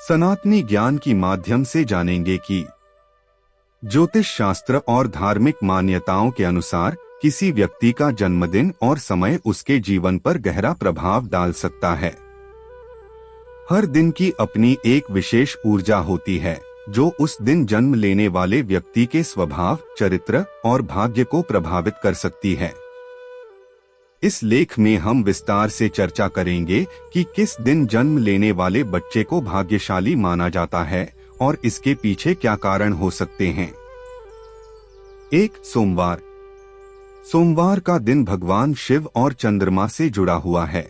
सनातनी ज्ञान की माध्यम से जानेंगे कि ज्योतिष शास्त्र और धार्मिक मान्यताओं के अनुसार किसी व्यक्ति का जन्मदिन और समय उसके जीवन पर गहरा प्रभाव डाल सकता है। हर दिन की अपनी एक विशेष ऊर्जा होती है जो उस दिन जन्म लेने वाले व्यक्ति के स्वभाव, चरित्र और भाग्य को प्रभावित कर सकती है। इस लेख में हम विस्तार से चर्चा करेंगे कि किस दिन जन्म लेने वाले बच्चे को भाग्यशाली माना जाता है और इसके पीछे क्या कारण हो सकते हैं। 1. सोमवार। सोमवार का दिन भगवान शिव और चंद्रमा से जुड़ा हुआ है।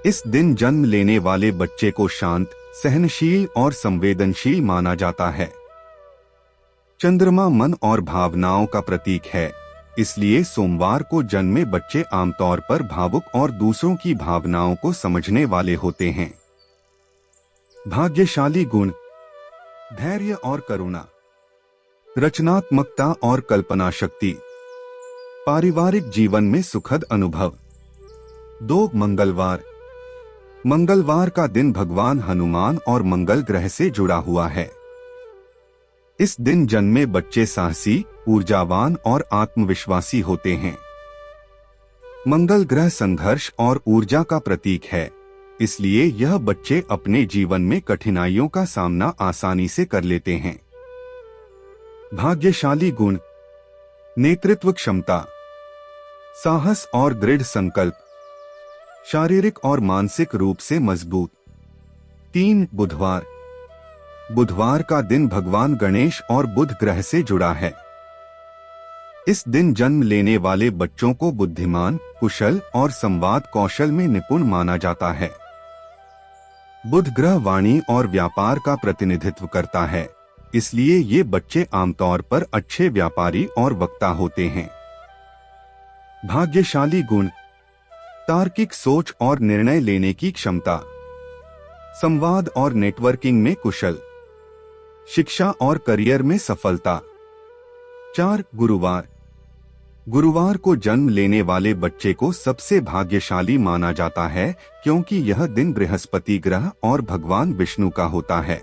इस दिन जन्म लेने वाले बच्चे को शांत, सहनशील और संवेदनशील माना जाता है। चंद्रमा मन और भावनाओं का प्रतीक है, इसलिए सोमवार को जन्मे बच्चे आमतौर पर भावुक और दूसरों की भावनाओं को समझने वाले होते हैं। भाग्यशाली गुण: धैर्य और करुणा, रचनात्मकता और कल्पना शक्ति, पारिवारिक जीवन में सुखद अनुभव। 2. मंगलवार। मंगलवार का दिन भगवान हनुमान और मंगल ग्रह से जुड़ा हुआ है। इस दिन जन्मे बच्चे साहसी, ऊर्जावान और आत्मविश्वासी होते हैं। मंगल ग्रह संघर्ष और ऊर्जा का प्रतीक है, इसलिए यह बच्चे अपने जीवन में कठिनाइयों का सामना आसानी से कर लेते हैं। भाग्यशाली गुण: नेतृत्व क्षमता, साहस और दृढ़ संकल्प, शारीरिक और मानसिक रूप से मजबूत। 3. बुधवार। बुधवार का दिन भगवान गणेश और बुध ग्रह से जुड़ा है। इस दिन जन्म लेने वाले बच्चों को बुद्धिमान, कुशल और संवाद कौशल में निपुण माना जाता है। बुध ग्रह वाणी और व्यापार का प्रतिनिधित्व करता है, इसलिए ये बच्चे आमतौर पर अच्छे व्यापारी और वक्ता होते हैं। भाग्यशाली गुण: तार्किक सोच और निर्णय लेने की क्षमता, संवाद और नेटवर्किंग में कुशल, शिक्षा और करियर में सफलता। 4. गुरुवार। गुरुवार को जन्म लेने वाले बच्चे को सबसे भाग्यशाली माना जाता है क्योंकि यह दिन बृहस्पति ग्रह और भगवान विष्णु का होता है।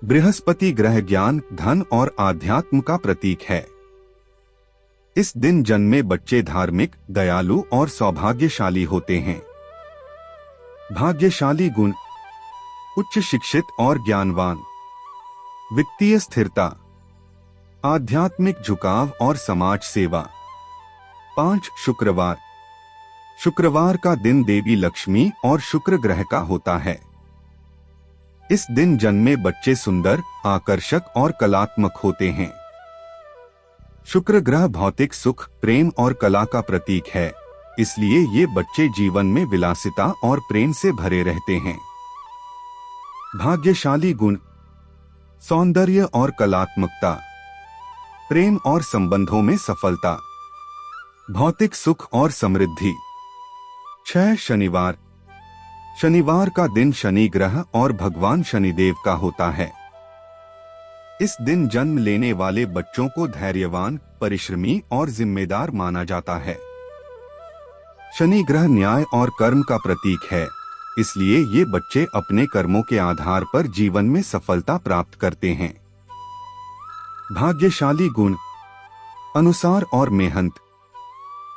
बृहस्पति ग्रह ज्ञान, धन और आध्यात्म का प्रतीक है। इस दिन जन्मे बच्चे धार्मिक, दयालु और सौभाग्यशाली होते हैं। भाग्यशाली गुण: उच्च शिक्षित और ज्ञानवान, वित्तीय स्थिरता, आध्यात्मिक झुकाव और समाज सेवा। 5. शुक्रवार। शुक्रवार का दिन देवी लक्ष्मी और शुक्र ग्रह का होता है। इस दिन जन्मे बच्चे सुंदर, आकर्षक और कलात्मक होते हैं। शुक्र ग्रह भौतिक सुख, प्रेम और कला का प्रतीक है, इसलिए ये बच्चे जीवन में विलासिता और प्रेम से भरे रहते हैं। भाग्यशाली गुण: सौंदर्य और कलात्मकता, प्रेम और संबंधों में सफलता, भौतिक सुख और समृद्धि। 6. शनिवार। शनिवार का दिन शनि ग्रह और भगवान शनिदेव का होता है। इस दिन जन्म लेने वाले बच्चों को धैर्यवान, परिश्रमी और जिम्मेदार माना जाता है। शनि ग्रह न्याय और कर्म का प्रतीक है, इसलिए ये बच्चे अपने कर्मों के आधार पर जीवन में सफलता प्राप्त करते हैं। भाग्यशाली गुण: अनुसार और मेहनत,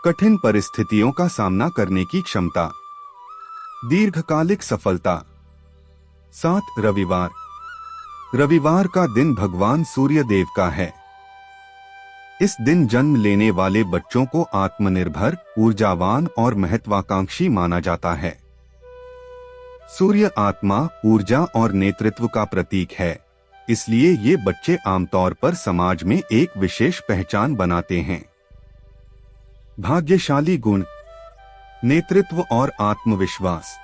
कठिन परिस्थितियों का सामना करने की क्षमता, दीर्घकालिक सफलता। 7. रविवार। रविवार का दिन भगवान सूर्य देव का है। इस दिन जन्म लेने वाले बच्चों को आत्मनिर्भर, ऊर्जावान और महत्वाकांक्षी माना जाता है। सूर्य आत्मा, ऊर्जा और नेतृत्व का प्रतीक है, इसलिए ये बच्चे आमतौर पर समाज में एक विशेष पहचान बनाते हैं। भाग्यशाली गुण: नेतृत्व और आत्मविश्वास,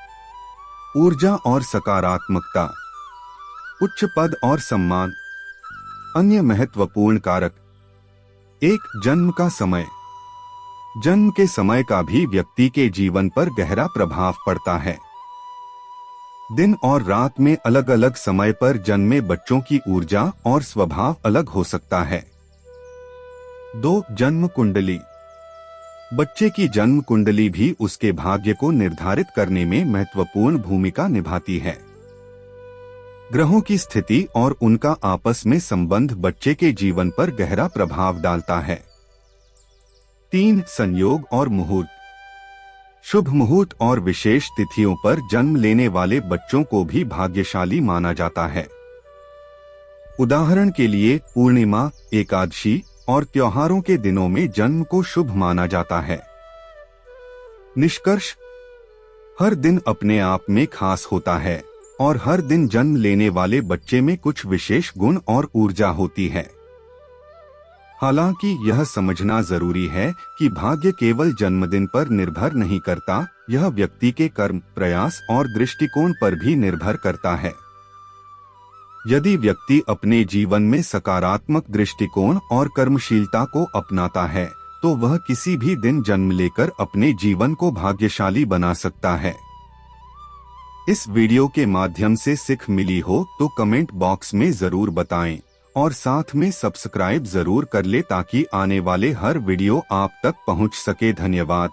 ऊर्जा और सकारात्मकता, उच्च पद और सम्मान। अन्य महत्वपूर्ण कारक: 1. जन्म का समय। जन्म के समय का भी व्यक्ति के जीवन पर गहरा प्रभाव पड़ता है। दिन और रात में अलग अलग समय पर जन्मे बच्चों की ऊर्जा और स्वभाव अलग हो सकता है। 2. जन्म कुंडली। बच्चे की जन्म कुंडली भी उसके भाग्य को निर्धारित करने में महत्वपूर्ण भूमिका निभाती है। ग्रहों की स्थिति और उनका आपस में संबंध बच्चे के जीवन पर गहरा प्रभाव डालता है। 3. संयोग और मुहूर्त। शुभ मुहूर्त और विशेष तिथियों पर जन्म लेने वाले बच्चों को भी भाग्यशाली माना जाता है। उदाहरण के लिए पूर्णिमा, एकादशी और त्योहारों के दिनों में जन्म को शुभ माना जाता है। निष्कर्ष, हर दिन अपने आप में खास होता है और हर दिन जन्म लेने वाले बच्चे में कुछ विशेष गुण और ऊर्जा होती है। हालांकि यह समझना जरूरी है कि भाग्य केवल जन्मदिन पर निर्भर नहीं करता, यह व्यक्ति के कर्म, प्रयास और दृष्टिकोण पर भी निर्भर करता है। यदि व्यक्ति अपने जीवन में सकारात्मक दृष्टिकोण और कर्मशीलता को अपनाता है तो वह किसी भी दिन जन्म लेकर अपने जीवन को भाग्यशाली बना सकता है। इस वीडियो के माध्यम से सीख मिली हो तो कमेंट बॉक्स में जरूर बताएं और साथ में सब्सक्राइब जरूर कर ले ताकि आने वाले हर वीडियो आप तक पहुंच सके। धन्यवाद।